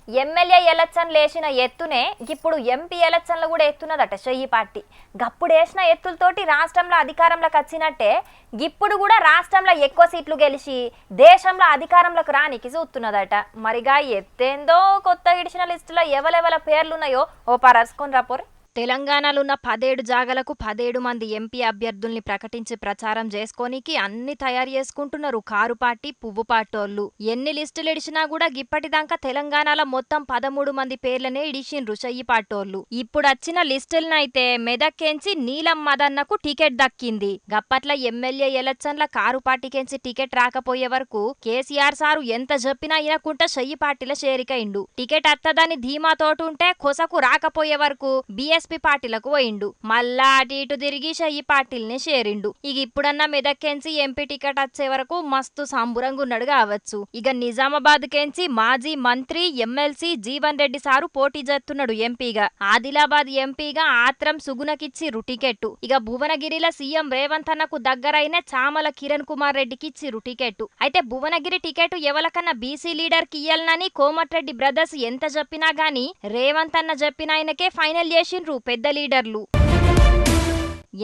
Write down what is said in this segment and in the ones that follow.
MLA election లేచిన ఎత్తునే ఇప్పుడు MP ఎలక్షన్లు కూడా ఎత్తున్నదట షయ్యి పార్టీ. గప్పుడు వేసిన ఎత్తులతోటి రాష్ట్రంలో అధికారంలోకి వచ్చినట్టే ఇప్పుడు కూడా రాష్ట్రంలో ఎక్కువ సీట్లు గెలిచి దేశంలో అధికారంలోకి రానికి చూస్తున్నదట. మరిగా ఎత్తేందో కొత్త ఇడిచిన లిస్టులో ఎవరెవల పేర్లున్నాయో ఓ పరసుకొని రాపోరే. తెలంగాణలో ఉన్న 17 జాగలకు 17 మంది ఎంపీ అభ్యర్థుల్ని ప్రకటించి ప్రచారం చేసుకోనికి అన్ని తయారు చేసుకుంటున్నారు కారు పార్టీ పువ్వు పార్టోళ్లు. ఎన్ని లిస్టులు ఇడిచినా కూడా గిప్పటిదాకా తెలంగాణలో మొత్తం 13 మంది పేర్లనే ఇడిచిండ్రు షయ్యి పార్టోళ్లు. ఇప్పుడు వచ్చిన లిస్టులనైతే మెదక్కెంచి నీలం మదన్నకు టికెట్ దక్కింది. గప్పట్ల ఎమ్మెల్యే ఎలక్షన్ల కారు పార్టీకెంచి టికెట్ రాకపోయే వరకు కేసీఆర్ సారు ఎంత చెప్పినా ఇనకుంటా షయ్యి పార్టీల చేరికైండు. టికెట్ అత్తదని ధీమాతోటుంటే కొసకు రాకపోయే వరకు బిఎస్ పార్టీలకు పోయిండు. మళ్ళా అటు ఇటు తిరిగి షయ్యి పార్టీలనే చేరిండు. ఇక ఇప్పుడన్నా మెదక్కెంచి ఎంపీ టికెట్ వచ్చే వరకు మస్తు సంబురంగా ఉన్నాడు కావచ్చు. ఇక నిజామాబాద్ కెంచి మాజీ మంత్రి ఎమ్మెల్సీ జీవన్ రెడ్డి సారు పోటీ చేస్తున్నాడు ఎంపీగా. ఆదిలాబాద్ ఎంపీగా ఆత్రం సుగుణకిచ్చిర్రు టికెట్. ఇక భువనగిరిలో సీఎం రేవంత్ అన్నకు దగ్గరైన చామల కిరణ్ కుమార్ రెడ్డికి ఇచ్చిర్రు టికెట్. అయితే భువనగిరి టికెట్ ఎవరికన్నా బీసీ లీడర్ కి ఇయ్యాలనని కోమటిరెడ్డి బ్రదర్స్ ఎంత చెప్పినా గానీ రేవంత్ అన్న చెప్పిన ఆయనకే ఫైనల్ చేసిండ్రు పెద్ద లీడర్లు.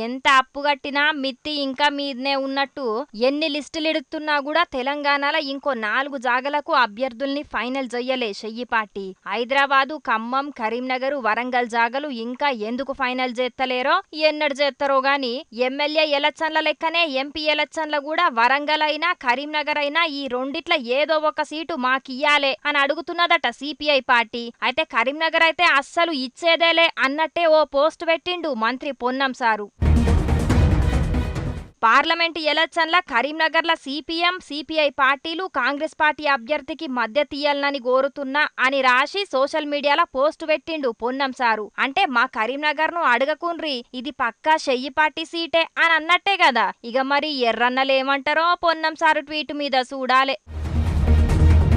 ఎంత అప్పుగట్టినా మిత్తి ఇంకా మీదనే ఉన్నట్టు ఎన్ని లిస్టులు ఎడుతున్నా కూడా తెలంగాణలో ఇంకో 4 జాగలకు అభ్యర్థుల్ని ఫైనల్ చెయ్యలే షయ్యి పార్టీ. హైదరాబాదు, ఖమ్మం, కరీంనగర్, వరంగల్ జాగలు ఇంకా ఎందుకు ఫైనల్ చేస్తలేరో ఎన్నడు చేస్తారో గాని ఎమ్మెల్యే ఎలక్షన్ల లెక్కనే ఎంపీ ఎలక్షన్ల కూడా వరంగల్ అయినా కరీంనగర్ అయినా ఈ రెండిట్ల ఏదో ఒక సీటు మాకియ్యాలే అని అడుగుతున్నదట సిపిఐ పార్టీ. అయితే కరీంనగర్ అయితే అస్సలు ఇచ్చేదేలే అన్నట్టే ఓ పోస్ట్ పెట్టిండు మంత్రి పొన్నం సారు. పార్లమెంటు ఎలక్షన్ల కరీంనగర్ల సిపిఎం సిపిఐ పార్టీలు కాంగ్రెస్ పార్టీ అభ్యర్థికి మద్దతు ఇయ్యాలని కోరుతున్నా అని రాసి సోషల్ మీడియాలో పోస్టు పెట్టిండు పొన్నం సారు. అంటే మా కరీంనగర్ ను అడగకుండ్రి, ఇది పక్కా షయ్యి పార్టీ సీటే అని అన్నట్టే కదా. ఇక మరి ఎర్రన్నలేమంటారో పొన్నం సారు ట్వీట్ మీద చూడాలే.